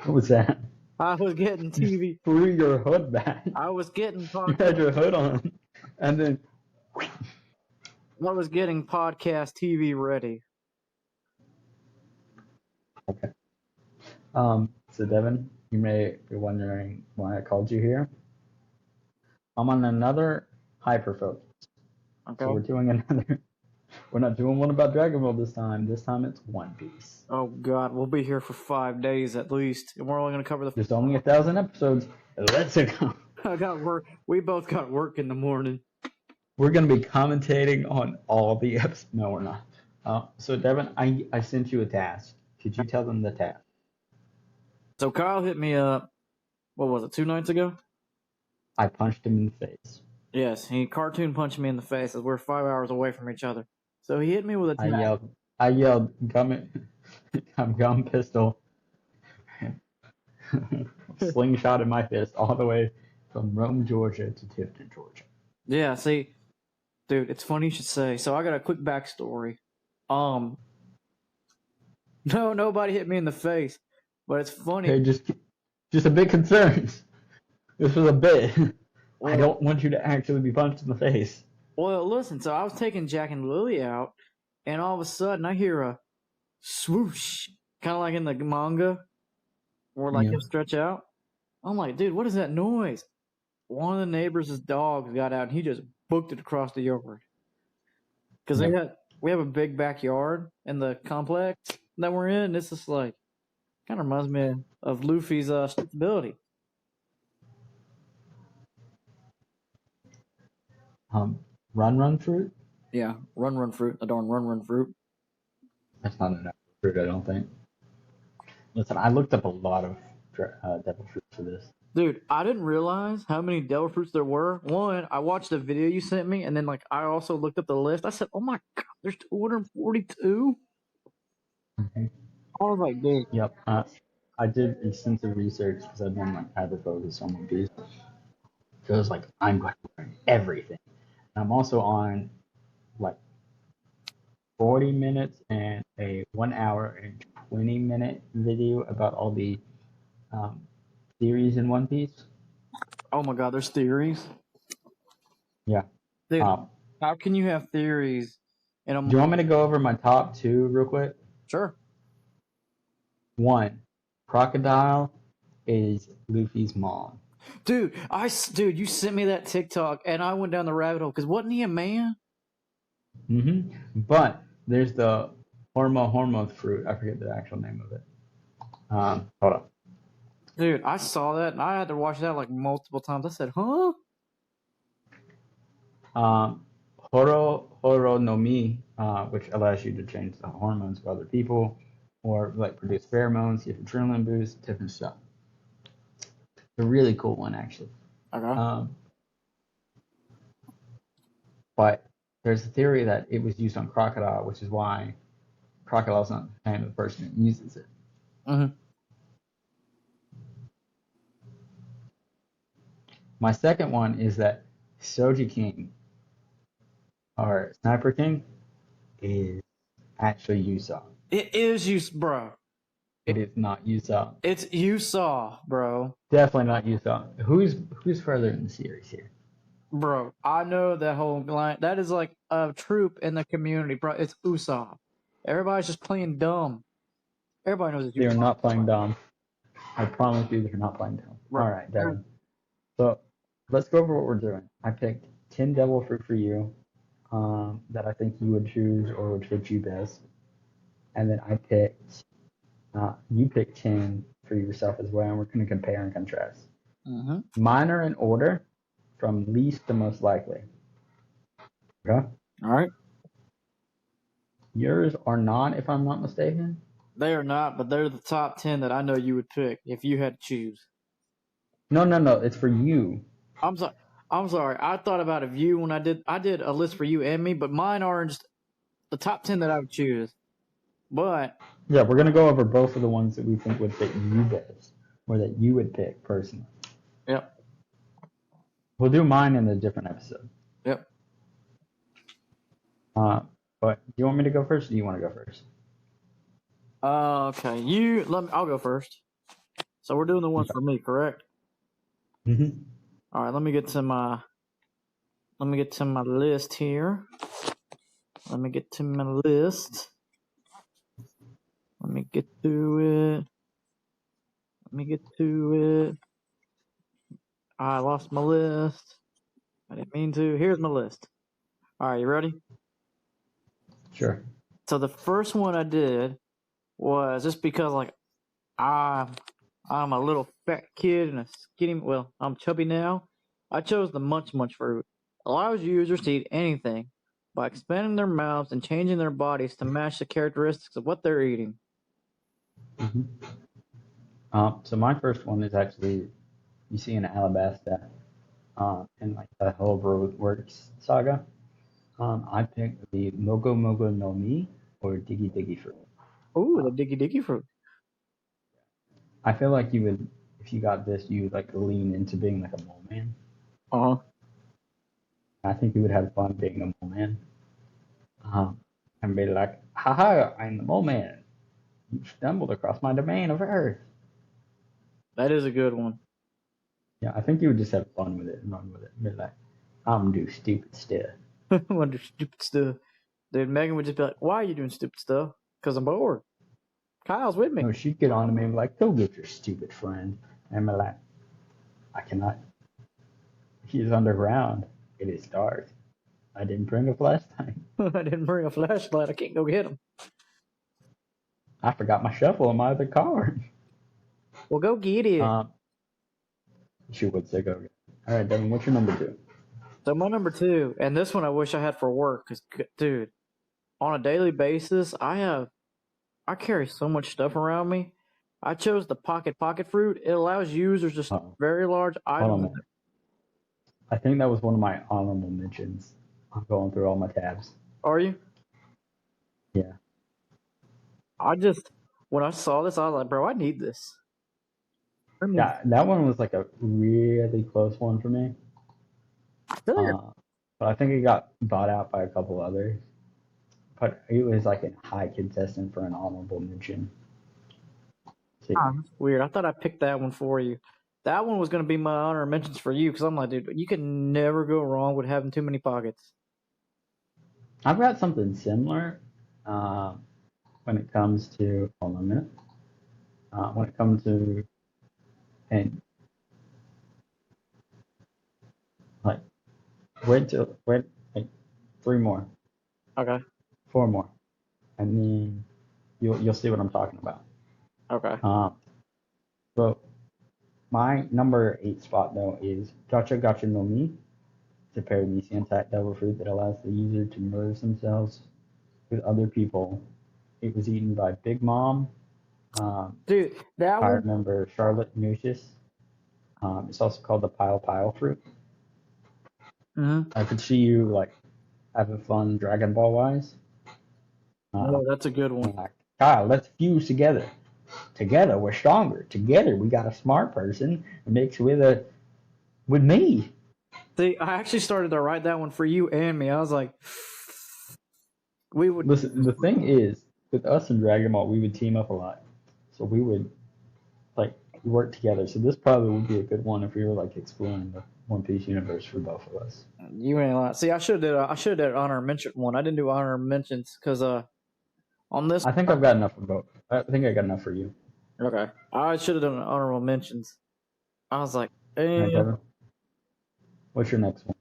What was that? I was getting You TV. threw your hood back. I was getting You had podcast. your hood on, and then I was getting podcast TV ready. okay. So Devin, you may be wondering why I called you here. I'm on another hyper focus. Okay. So we're doing another. We're not doing one about Dragon Ball this time. This time it's One Piece. Oh God, we'll be here for 5 days at least, and we're only gonna cover the. There's only 1,000 episodes. Let's go. I got work. We both got work in the morning. We're gonna be commentating on all the episodes. No, we're not. So Devin, I sent you a task. Could you tell them the task? So Kyle hit me up. What was it? 2 nights ago? I punched him in the face. Yes, he cartoon punched me in the face as we're 5 hours away from each other. So he hit me with a. I yelled, gum pistol, slingshot in my fist all the way from Rome, Georgia to Tifton, Georgia. Yeah, see, dude, it's funny you should say. So I got a quick backstory. No, nobody hit me in the face, but it's funny. Hey, just a bit concerned. This was a bit. I don't want you to actually be punched in the face. Well, listen, so I was taking Jack and Lily out, and all of a sudden I hear a swoosh, kind of like in the manga, where like he'll stretch out. I'm like, dude, what is that noise? One of the neighbors' dogs got out, and he just booked it across the yard. Because we have a big backyard in the complex that we're in. This is like, kind of reminds me of Luffy's ability. Run fruit? Yeah, run fruit. The darn run fruit. That's not enough fruit, I don't think. Listen, I looked up a lot of devil fruit for this. Dude, I didn't realize how many devil fruits there were. One, I watched the video you sent me, and then like I also looked up the list. I said, "Oh my God, there's 242." Mm-hmm. I was like, "Dude." Yep. I did extensive research because I've been like hyper focused on One Piece. So it was like I'm going to learn everything. And I'm also on like 40 minutes and a 1 hour and 20-minute video about all the theories in One Piece. Oh my God, there's theories. Yeah. Dude, how can you have theories? Do you want me to go over my top 2 real quick? Sure. 1, Crocodile is Luffy's mom. Dude, you sent me that TikTok, and I went down the rabbit hole because wasn't he a man? Mm-hmm. But there's the Hormo fruit. I forget the actual name of it. Hold on. Dude, I saw that, and I had to watch that like multiple times. I said, "Huh?" Horo no Mi, which allows you to change the hormones of other people, or like produce pheromones, give adrenaline boost, different stuff. It's a really cool one, actually. Okay. But there's a theory that it was used on Crocodile, which is why Crocodile's not the name of the person who uses it. Mm-hmm. My second one is that Soji King, or Sniper King, is actually Usopp. It is bro. It is not Usopp. It's Usopp, bro. Definitely not Usopp. Who's further in the series here? Bro, I know that whole line. That is like a troop in the community, bro. It's Usopp. Everybody's just playing dumb. Everybody knows it's They are Usopp. not playing dumb. I promise you they're not playing dumb. Right. All right, Devin. So let's go over what we're doing. I picked 10 devil fruit for you that I think you would choose or would fit you best. And then you picked 10 for yourself as well, and we're going to compare and contrast. Mm-hmm. Mine are in order from least to most likely. Okay? All right. Yours are not, if I'm not mistaken. They are not, but they're the top 10 that I know you would pick if you had to choose. No. It's for you. I'm sorry. I thought about a view when I did a list for you and me, but mine are just the top 10 that I would choose. But yeah, we're gonna go over both of the ones that we think would fit you best, or that you would pick personally. Yep. We'll do mine in a different episode. Yep. But do you want me to go first, or do you want to go first? Okay. I'll go first. So we're doing the ones for me, correct? Mm-hmm. All right, let me get to my list here. Let me get to my list. Let me get to it. Let me get to it. I lost my list. I didn't mean to. Here's my list. All right, you ready? Sure. So the first one I did was just because like I'm a little fat kid and a skinny. Well, I'm chubby now. I chose the Munch Munch fruit. Allows users to eat anything by expanding their mouths and changing their bodies to match the characteristics of what they're eating. Mm-hmm. So my first one is actually you see in Alabasta, in like the whole Roadworks saga. I picked the Mogo Mogo no Mi or Diggy Diggy fruit. Ooh, the Diggy Diggy fruit. I feel like you would, if you got this, you would like lean into being like a mole man. Uh-huh. I think you would have fun being a mole man. And be like, haha, I'm the mole man. You stumbled across my domain of Earth. That is a good one. Yeah, I think you would just have fun with it and run with it. Be like, I'm do stupid stuff. Wonder stupid stuff. Dude, Megan would just be like, "Why are you doing stupid stuff?" Because I'm bored. Kyle's with me. No, she'd get on to me and be like, go get your stupid friend. And I'm like, I cannot. He's underground. It is dark. I didn't bring a flashlight. I didn't bring a flashlight. I can't go get him. I forgot my shuffle in my other car. Well, go get it. She would say go get it. All right, Devin, what's your number 2? So my number 2, and this one I wish I had for work, because, dude, on a daily basis, I carry so much stuff around me. I chose the Pocket fruit. It allows users to store very large items. I think that was one of my honorable mentions. I'm going through all my tabs. Are you? Yeah. When I saw this, I was like, bro, I need this. Yeah, that one was like a really close one for me. But I think it got bought out by a couple others. But it was like a high contestant for an honorable mention. So, that's weird. I thought I picked that one for you. That one was going to be my honor mentions for you because I'm like, dude, you can never go wrong with having too many pockets. I've got something similar when it comes to. Hold on a minute. When it comes to. And like, wait, like 3 more. Okay. 4 more. And then you'll see what I'm talking about. Okay. So my number 8 spot though is Gacha Gacha no Mi. It's a paramecian type devil fruit that allows the user to merge themselves with other people. It was eaten by Big Mom. Dude, that I remember Charlotte Nucius. It's also called the Pile fruit. Mm-hmm. I could see you like having fun Dragon Ball wise. Oh, that's a good one. Like, Kyle, let's fuse together. Together we're stronger. Together we got a smart person mixed with me. See, I actually started to write that one for you and me. I was like, we would listen. The thing is, with us and Dragon Ball, we would team up a lot, so we would like work together. So this probably would be a good one if we were like exploring the One Piece universe for both of us. You ain't lying. See, I should have did honor mention one. I didn't do honor mentions because on this. I think I've got enough for both. I think I got enough for you. Okay, I should have done honorable mentions. I was like, Right, what's your next one?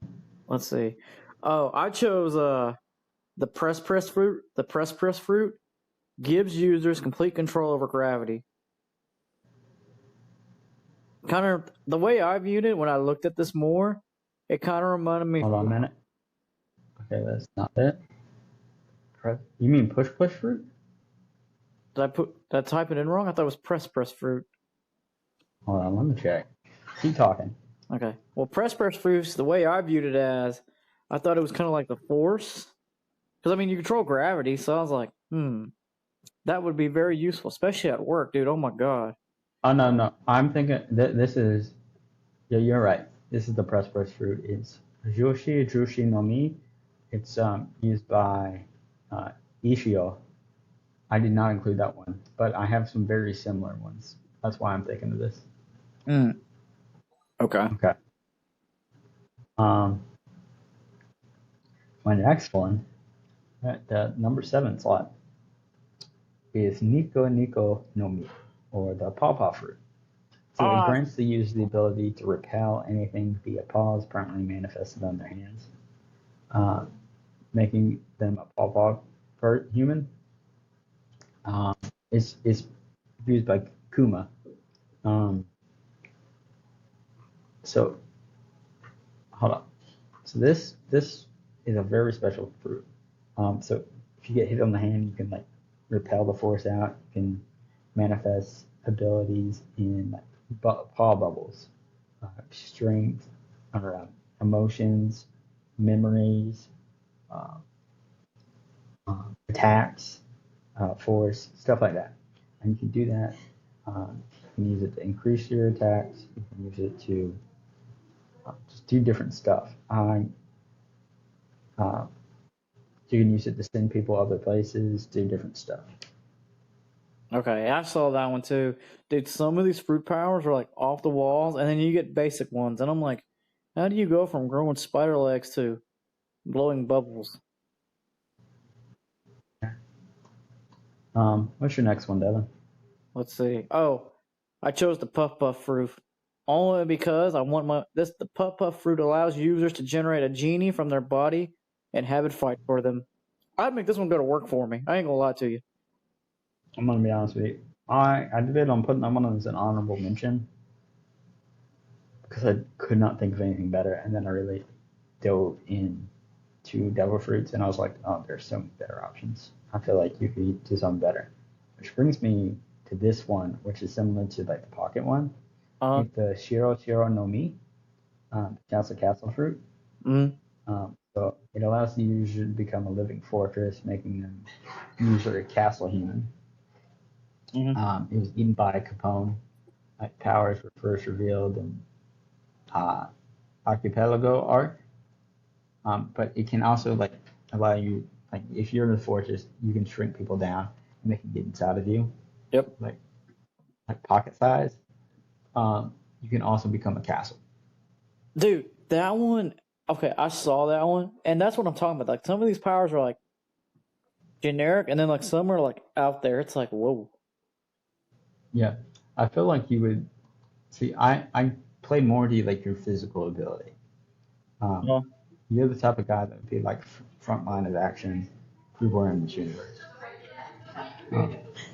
Let's see. Oh, I chose the press fruit. The press fruit gives users complete control over gravity. Kind of the way I viewed it when I looked at this more, it kind of reminded me. Hold on a minute. Okay, that's not it. You mean push fruit? Did I type it in wrong? I thought it was press fruit. Hold on, let me check. Keep talking. Okay. Well, press fruits, the way I viewed it as, I thought it was kind of like the force. Because, I mean, you control gravity, so I was like, that would be very useful, especially at work, dude. Oh, my God. Oh, no. I'm thinking this is, yeah, you're right. This is the press fruit. It's Joshi no Mi. It's used by Ishio. I did not include that one, but I have some very similar ones. That's why I'm thinking of this. Okay. Okay. My next one, at the number 7 slot, is Nico Nico no Mi, or the pawpaw fruit. So it grants the user the ability to repel anything via paws permanently manifested on their hands, making them a pawpaw human. It's used by Kuma. So hold on. So this is a very special fruit. So if you get hit on the hand, you can like repel the force out. You can manifest abilities in paw bubbles, strength, or emotions, memories, attacks, force, stuff like that. And you can do that. You can use it to increase your attacks. You can use it to just do different stuff. You can use it to send people other places, do different stuff. Okay, I saw that one too. Dude, some of these fruit powers are like off the walls, and then you get basic ones. And I'm like, how do you go from growing spider legs to blowing bubbles? What's your next one, Devin? Let's see. Oh, I chose the puff puff fruit only because I want the puff puff fruit allows users to generate a genie from their body and have it fight for them. I'd make this one go to work for me. I ain't gonna lie to you. I'm gonna be honest with you. I debated on putting that one as an honorable mention because I could not think of anything better, and then I really dove into devil fruits, and I was like, oh, there's so many better options. I feel like you could do something better. Which brings me to this one, which is similar to like the pocket one. It's the Shiro Shiro no Mi, castle fruit. So it allows the user to become a living fortress, making them usually a castle human. It was eaten by Capone. Like powers were first revealed in Archipelago arc. But it can also like allow you, like if you're in the fortress, you can shrink people down and they can get inside of you. Yep. Like pocket size. You can also become a castle. Dude, that one. Okay, I saw that one, and that's what I'm talking about. Like some of these powers are like generic, and then like some are like out there. It's like whoa. Yeah, I feel like you would see. I play more to like your physical ability. You're the type of guy that would be like front line of action if we were in this universe.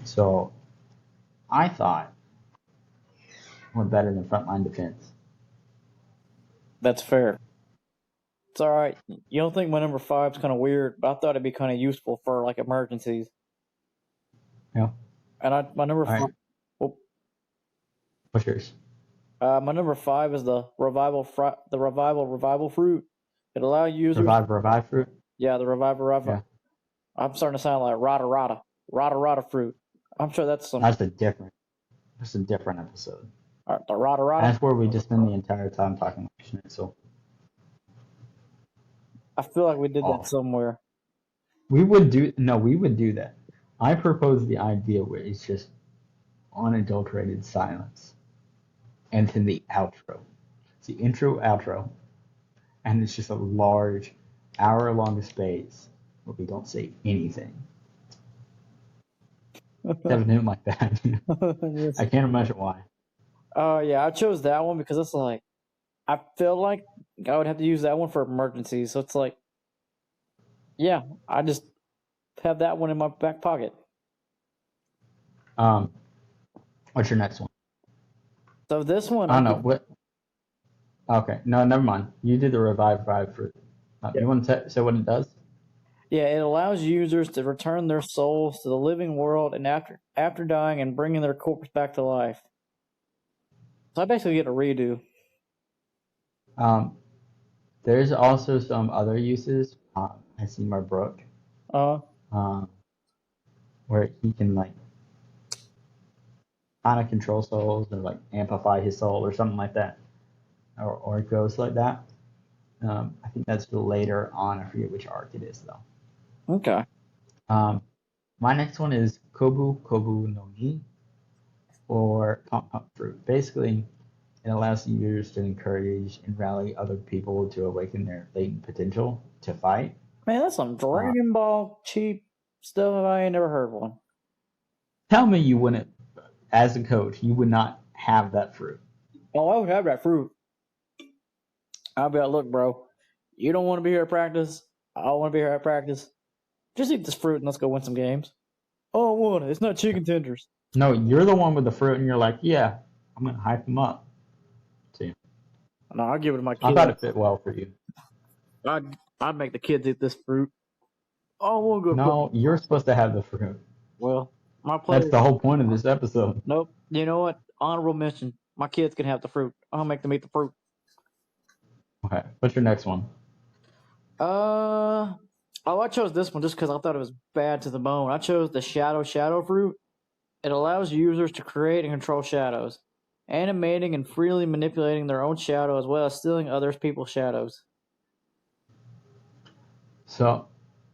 So I thought we're better than frontline defense. That's fair. It's all right. You don't think my number 5's kind of weird, but I thought it'd be kind of useful for like emergencies. Yeah. And my number 5. Right. Oh, what's yours? My number 5 is the revival fruit. It allows users revive fruit. Yeah, the revival. Yeah. I'm starting to sound like rata fruit. I'm sure that's some. That's a different episode. The rata. That's where we just spend the entire time talking about Schnitzel. I feel like we did that somewhere. We would do that. I proposed the idea where it's just unadulterated silence, and then the outro. It's the intro, outro, and it's just a large hour-long space where we don't say anything. Devin didn't like that. Yes. I can't imagine why. Oh yeah, I chose that one because it's like I feel like I would have to use that one for emergencies. So it's like, yeah, I just have that one in my back pocket. What's your next one? So this one, I don't know what. Okay, no, never mind. You did the revive fruit. You want to say what it does? Yeah, it allows users to return their souls to the living world and after dying and bringing their corpse back to life. So I basically get a redo. There's also some other uses. I see my Brook. Where he can like kind of control souls or like amplify his soul or something like that, or it goes like that. I think that's later on. I forget which arc it is though. Okay. My next one is Kobu no Mi, or compound fruit. Basically, it allows users to encourage and rally other people to awaken their latent potential to fight. Man, that's some Uh, Dragon Ball cheap stuff. I ain't never heard one. Tell me you wouldn't, as a coach, you would not have that fruit. Oh, I would have that fruit. I'll be like, look, bro, you don't want to be here at practice. I don't want to be here at practice. Just eat this fruit and let's go win some games. Oh, I want it. It's not chicken tenders. No, you're the one with the fruit, and you're like, yeah, I'm gonna hype them up. See, No, I'll give it to my I kid. thought it fit well for you. I'd make the kids eat this fruit. Oh, we'll go. No, you're supposed to have the fruit. Well, my players. That's the whole point of this episode. Nope. You know what? Honorable mention. My kids can have the fruit. I'll make them eat the fruit. Okay, what's your next one? Oh, I chose this one just because I thought it was bad to the bone. I chose the shadow fruit. It allows users to create and control shadows, animating and freely manipulating their own shadow as well as stealing others people's shadows. So,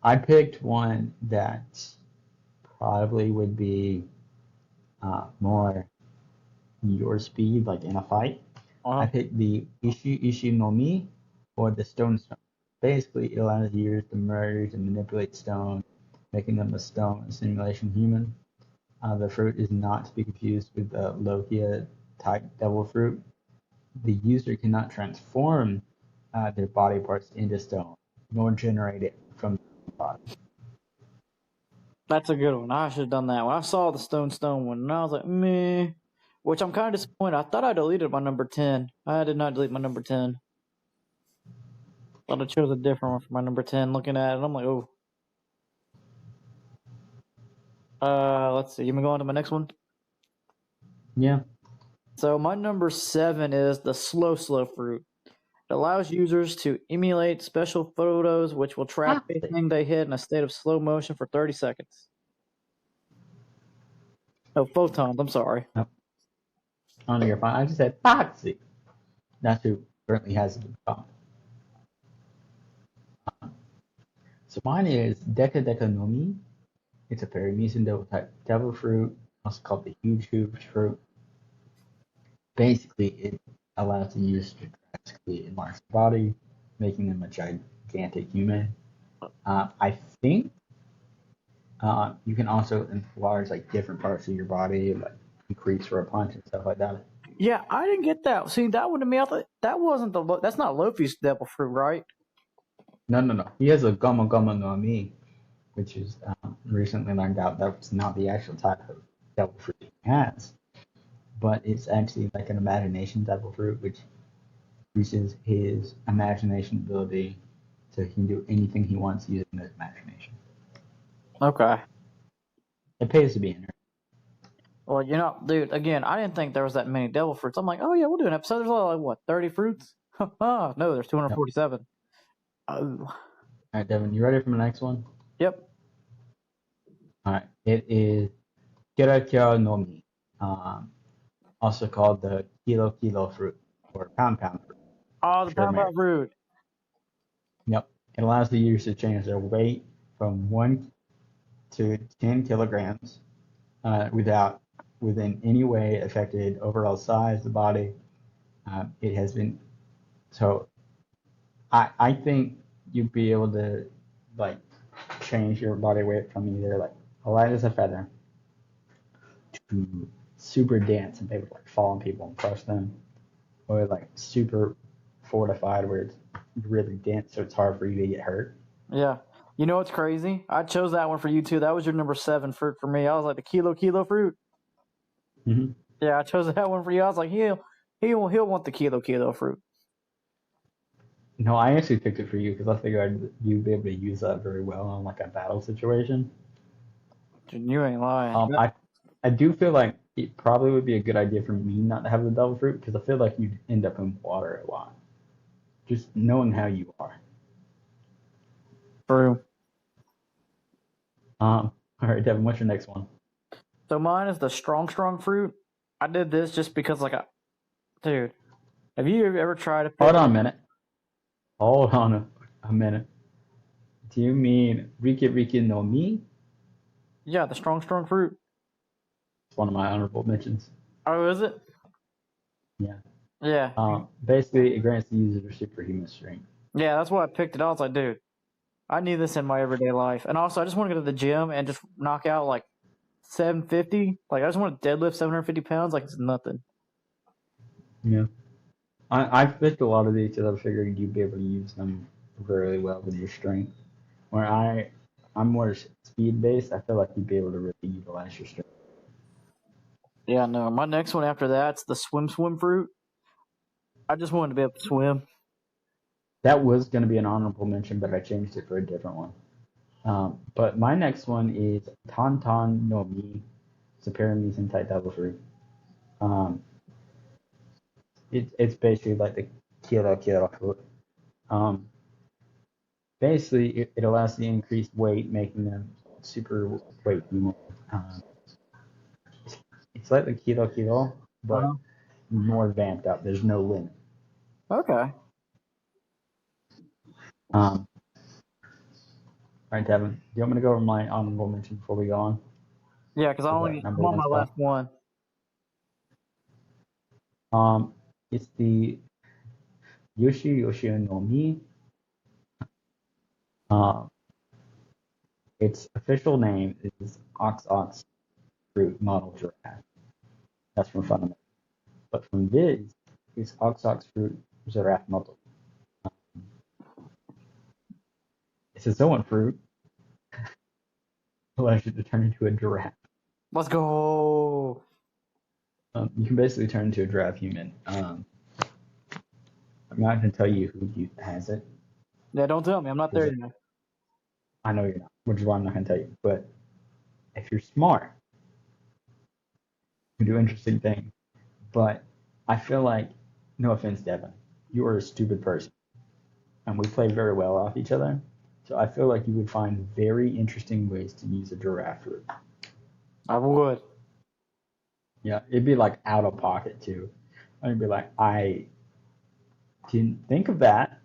I picked one that probably would be more your speed, like in a fight. I picked the Ishi no Mi, or the Stone. Basically, it allows users to merge and manipulate stone, making them a stone simulation human. The fruit is not to be confused with the Logia type devil fruit. The user cannot transform their body parts into stone, nor generate it from the body. That's a good one. I should have done that one. I saw the stone one, and I was like, meh. Which I'm kind of disappointed. I thought I deleted my number 10. I did not delete my number 10. Thought I chose a different one for my number 10. Looking at it, I'm like, oh. Let's see. You want to go on to my next one? Yeah. So my number 7 is the slow fruit. It allows users to emulate special photos, which will track everything they hit in a state of slow motion for 30 seconds. Oh, photons. I'm sorry. Oh, no, you're fine. I just said Foxy. That's who currently has it. So mine is Deca Deca no Mi. It's a fairy devil type devil fruit, also called the huge fruit. Basically, it allows the user to drastically enlarge the body, making them a gigantic human. I think you can also enlarge like different parts of your body, like increase for a punch and stuff like that. Yeah, I didn't get that. See, that one to me, I thought that wasn't that's not Luffy's devil fruit, right? No. He has a Gama Gama no Mi, which is recently learned out that's not the actual type of devil fruit he has, but it's actually like an imagination devil fruit, which increases his imagination ability, so he can do anything he wants using his imagination. Okay. It pays to be in there. Well, dude, again, I didn't think there was that many devil fruits. I'm like, oh yeah, we'll do an episode. There's only like, what, 30 fruits? No, there's 247. Yep. All right, Devin, you ready for the next one? Yep. All right, it is Kirakira no Mi, also called the Kilo fruit, or pound fruit. Oh, the pound fruit. Yep. It allows the user to change their weight from 1 to 10 kilograms without within any way affected overall size of the body. It has been so. I think you'd be able to like change your body weight from either like light as a feather to super dense and they would like fall on people and crush them, or like super fortified where it's really dense so it's hard for you to get hurt. Yeah. You know what's crazy? I chose that one for you too. That was your number 7 fruit for me. I was like the kilo fruit. Mm-hmm. Yeah, I chose that one for you. I was like, he'll want the kilo fruit. No, I actually picked it for you because I figured you'd be able to use that very well on like a battle situation. Dude, you ain't lying. I do feel like it probably would be a good idea for me not to have the devil fruit because I feel like you'd end up in water a lot. Just knowing how you are. True. All right, Devin, what's your next one? So mine is the strong fruit. I did this just because, dude, have you ever tried to? Hold on a minute. Hold on a minute. Do you mean Riki no Mi? Yeah, the strong fruit. It's one of my honorable mentions. Oh, is it? Yeah. Yeah. Basically, it grants the user superhuman strength. Yeah, that's why I picked it. I was like, dude, I need this in my everyday life. And also, I just want to go to the gym and just knock out like 750. Like, I just want to deadlift 750 pounds like it's nothing. Yeah. I've picked a lot of these because I figured you'd be able to use them really well with your strength. Where I'm more speed based, I feel like you'd be able to really utilize your strength. Yeah, no. My next one after that's the swim fruit. I just wanted to be able to swim. That was going to be an honorable mention, but I changed it for a different one. But my next one is Tantan no Mi, Superior type devil fruit. It's basically like the Kira fruit. Basically, it allows the increased weight, making them super weight human. Um, it's like the Kiro, but more vamped up. There's no limit. Okay. All right, Devin, do you want me to go over my honorable mention before we go on? Yeah, because I'm on my last one. It's the Yoshi no Mi. Its official name is Ox Fruit Model Giraffe. That's from Fundamental. But from Viz, it's Ox Fruit Giraffe Model. It's a Zoan fruit. Allows you to turn into a giraffe. Let's go. You can basically turn into a giraffe human. I'm not going to tell you who has it. Yeah, don't tell me. I'm not there yet. I know you're not, which is why I'm not going to tell you. But if you're smart, you do interesting things. But I feel like, no offense, Devin, you are a stupid person. And we play very well off each other. So I feel like you would find very interesting ways to use a giraffe fruit. I would. Yeah, it'd be like out of pocket too. I'd be like, I didn't think of that,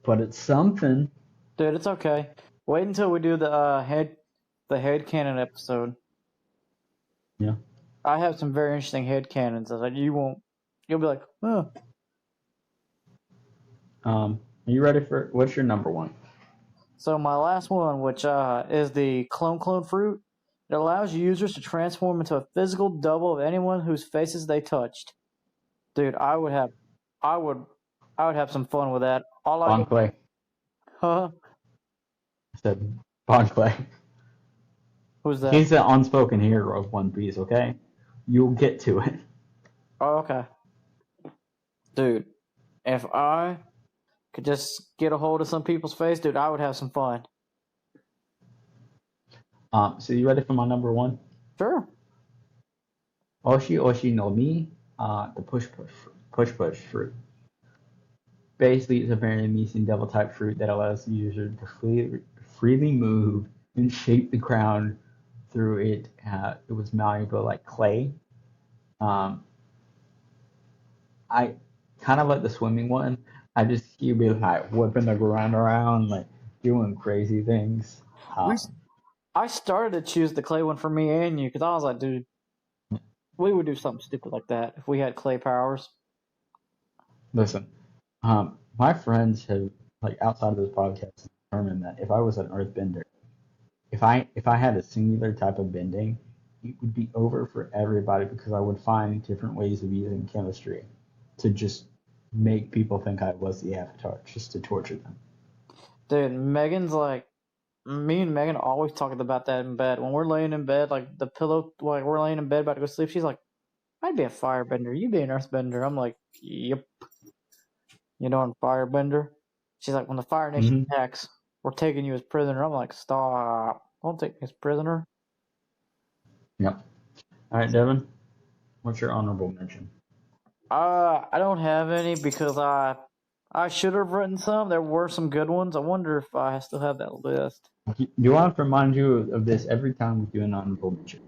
but it's something. Dude, it's okay. Wait until we do the head canon episode. Yeah. I have some very interesting head canons that you'll be like, oh. Are you ready for what's your number one? So my last one, which is the clone fruit, it allows users to transform into a physical double of anyone whose faces they touched. Dude, I would have some fun with that. Bon Clay. Huh? I said Bon Clay. Who's that? He's the unspoken hero of One Piece, okay? You'll get to it. Oh, okay. Dude, if I could just get a hold of some people's face, dude, I would have some fun. So you ready for my number one? Sure. Oshi no Mi, the push fruit. Basically, it's a very amazing devil type fruit that allows the user to freely move and shape the ground through it. It was malleable like clay. I kind of like the swimming one. I just you be like whipping the ground around, like doing crazy things. I started to choose the clay one for me and you because I was like, dude, we would do something stupid like that if we had clay powers. Listen, my friends have like outside of this podcast determined that if I was an earthbender, if I had a singular type of bending, it would be over for everybody because I would find different ways of using chemistry to just make people think I was the Avatar, just to torture them. Dude, Megan's like, me and Megan always talking about that in bed. When we're laying in bed, like the pillow, like we're laying in bed about to go sleep, she's like, I'd be a firebender. You'd be an earthbender. I'm like, yep. You know, I'm firebender. She's like, when the Fire Nation attacks, we're taking you as prisoner. I'm like, stop. Don't take me as prisoner. Yep. All right, Devin, what's your honorable mention? I don't have any because I should have written some. There were some good ones. I wonder if I still have that list. You want to remind you of this every time we do an honorable mention.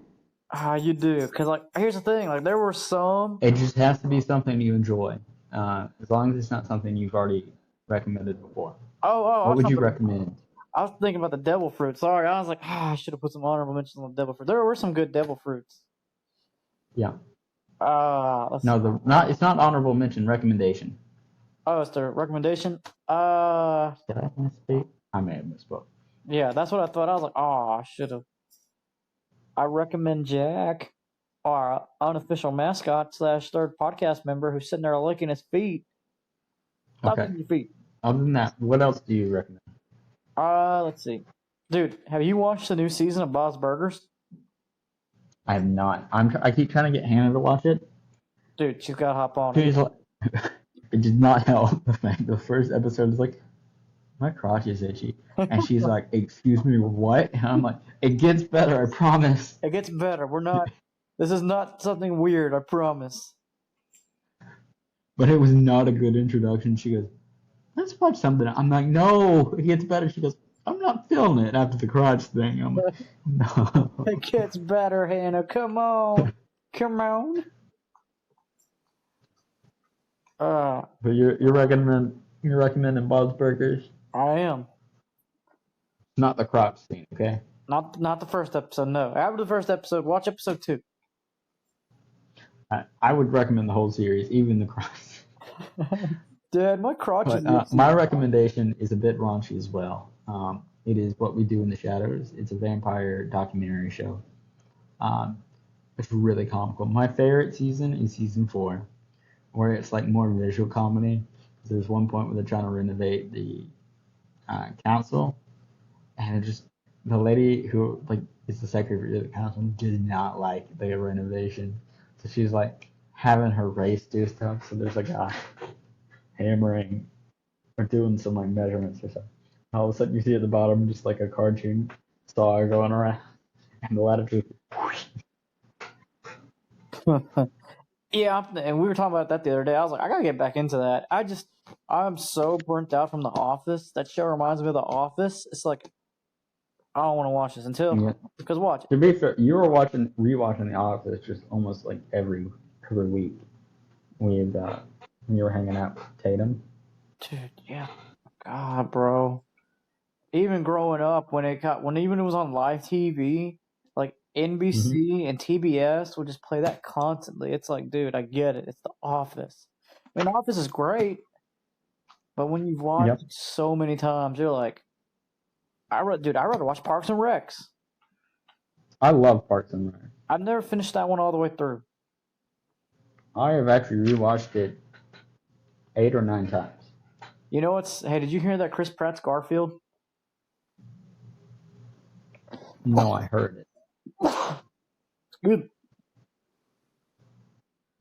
You do, because like here's the thing, like there were some. It just has to be something you enjoy, as long as it's not something you've already recommended before. What would you recommend? I was thinking about the devil fruit. Sorry, I was like, I should have put some honorable mentions on the devil fruit. There were some good devil fruits. Yeah. Let's No, see. it's not honorable mention. Recommendation. Oh, it's the recommendation. Did I misspeak? I may have misspoke. Yeah, that's what I thought. I was like, oh, I should have. I recommend Jack, our unofficial mascot slash third podcast member, who's sitting there licking his feet. Stop Okay. licking your feet. Other than that, what else do you recommend? Let's see. Dude, have you watched the new season of Bob's Burgers? I have not. I keep trying to get Hannah to watch it. Dude, she's got to hop on it. She's like, it did not help the fact the first episode is like, my crotch is itchy, and she's like, excuse me, what? And I'm like, it gets better, I promise. It gets better. We're not. This is not something weird. I promise. But it was not a good introduction. She goes, let's watch something. I'm like, no, it gets better. She goes, I'm not feeling it after the crotch thing. I'm like, no. It gets better, Hannah. Come on. Come on. But you're recommending Bob's Burgers? I am. Not the crotch scene, okay? Not the first episode, no. After the first episode, watch episode 2. I would recommend the whole series, even the crotch. Dad, my crotch is itchy. My recommendation is a bit raunchy as well. It is What We Do in the Shadows. It's a vampire documentary show. It's really comical. My favorite season is season 4, where it's like more visual comedy. There's one point where they're trying to renovate the council, and it just the lady who like is the secretary of the council did not like the renovation, so she's like having her race do stuff. So there's like a hammering or doing some like measurements or something. All of a sudden you see at the bottom just like a cartoon saw going around, and the ladder just. Yeah, and we were talking about that the other day. I was like, I gotta get back into that. I'm so burnt out from The Office. That show reminds me of The Office. It's like, I don't want to watch this because watch. To be fair, you were rewatching The Office just almost like every week with when you were hanging out with Tatum. Dude, yeah. God, bro. Even growing up, when even it was on live TV, like NBC and TBS would just play that constantly. It's like, dude, I get it. It's The Office. I mean, The Office is great, but when you've watched it so many times, you're like, I'd rather watch Parks and Recs. I love Parks and Rec. I've never finished that one all the way through. I have actually rewatched it 8 or 9 times. You know what's? Hey, did you hear that Chris Pratt's Garfield? No, I heard it. It's good.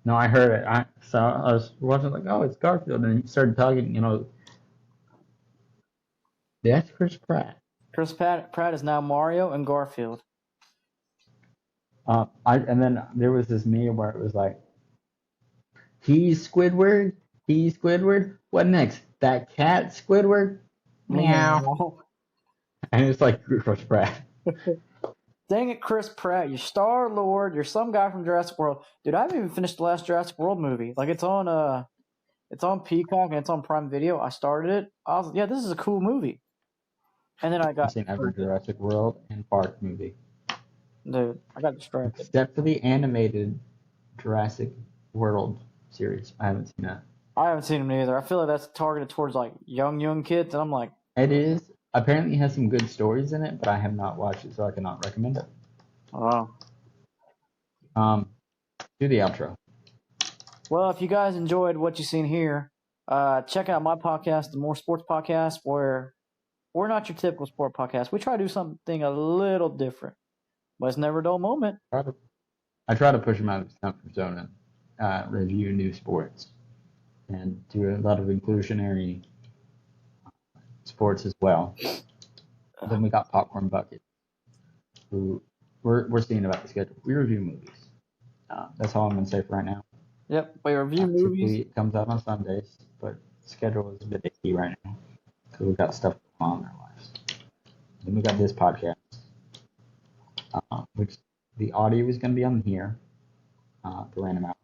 No, I heard it. I was watching like, oh, it's Garfield, and he started talking. That's Chris Pratt. Chris Pratt is now Mario and Garfield. And then there was this meme where it was like, he's Squidward. What next? That cat Squidward? Meow. And it's like Chris Pratt. Dang it, Chris Pratt! You're Star Lord. You're some guy from Jurassic World, dude. I haven't even finished the last Jurassic World movie. Like it's on Peacock and it's on Prime Video. I started it. I was this is a cool movie. And then I got. I've seen every Jurassic World and Park movie. Dude, I got distracted. Except for the animated Jurassic World series, I haven't seen that. I haven't seen them either. I feel like that's targeted towards like young kids, and I'm like, it is. Apparently, it has some good stories in it, but I have not watched it, so I cannot recommend it. Oh. Do the outro. Well, if you guys enjoyed what you've seen here, check out my podcast, the More Sports Podcast, where we're not your typical sport podcast. We try to do something a little different, but it's never a dull moment. I try to push them out of his comfort zone and review new sports and do a lot of inclusionary sports as well. Then we got Popcorn Bucket, who we're seeing about the schedule. We review movies. That's all I'm going to say for right now. Yep, we review movies. It comes out on Sundays, but schedule is a bit icky right now because we've got stuff going on in our lives. Then we got this podcast, which the audio is going to be on here, the random hour,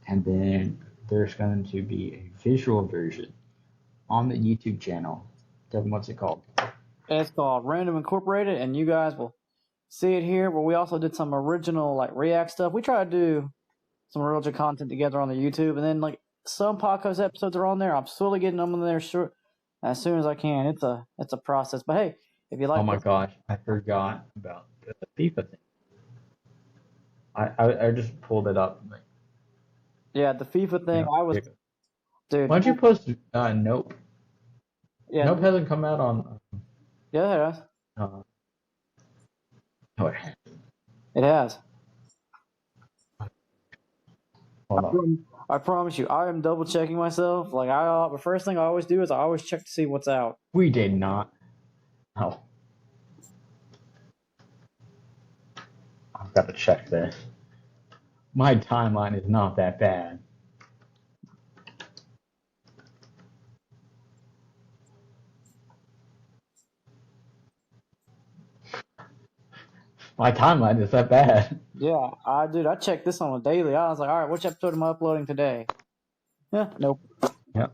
and then there's going to be a visual version on the YouTube channel. Devin, what's it called? It's called Random Incorporated, and you guys will see it here. Where we also did some original like React stuff. We try to do some real good content together on the YouTube, and then like some podcast episodes are on there. I'm slowly getting them on there short as soon as I can. It's a process, but hey, if you like, Oh my gosh, I forgot about the FIFA thing. I just pulled it up. Like, yeah, the FIFA thing, yeah, I was, dude. why don't you post Nope? Yeah, Nope hasn't come out on. yeah, Uh, oh, it has. it has. Hold on. I promise you, I am double checking myself. Like the first thing I always do is I always check to see what's out. We did not. Oh, I've got to check this. My timeline is not that bad. My timeline is that bad. Yeah, I check this on a daily. I was like, all right, which episode am I uploading today? Yeah, nope. Yep.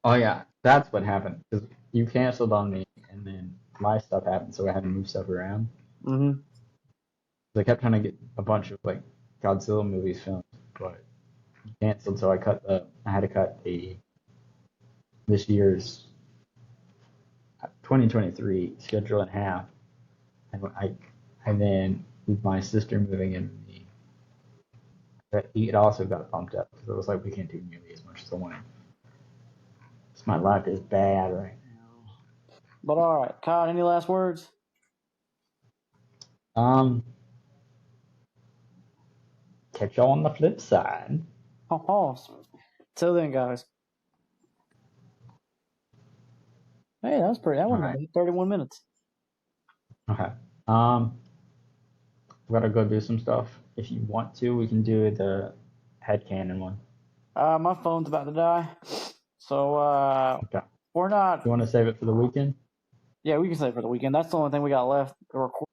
Oh yeah, that's what happened. Because you canceled on me, and then my stuff happened, so I had to move stuff around. Mm-hmm. I kept trying to get a bunch of like Godzilla movies filmed, but canceled. So I had to cut this year's 2023 schedule in half, and then with my sister moving in, it also got bumped up because it was like we can't do nearly as much as I wanted. My life is bad right now. But all right, Kyle, any last words? Catch y'all on the flip side. Oh, till then, guys. Hey, that wasn't bad. 31 minutes. Okay. We gotta go do some stuff. If you want to, we can do the headcanon one. My phone's about to die, so Okay. we're not. You want to save it for the weekend? Yeah, we can save it for the weekend. That's the only thing we got left to record.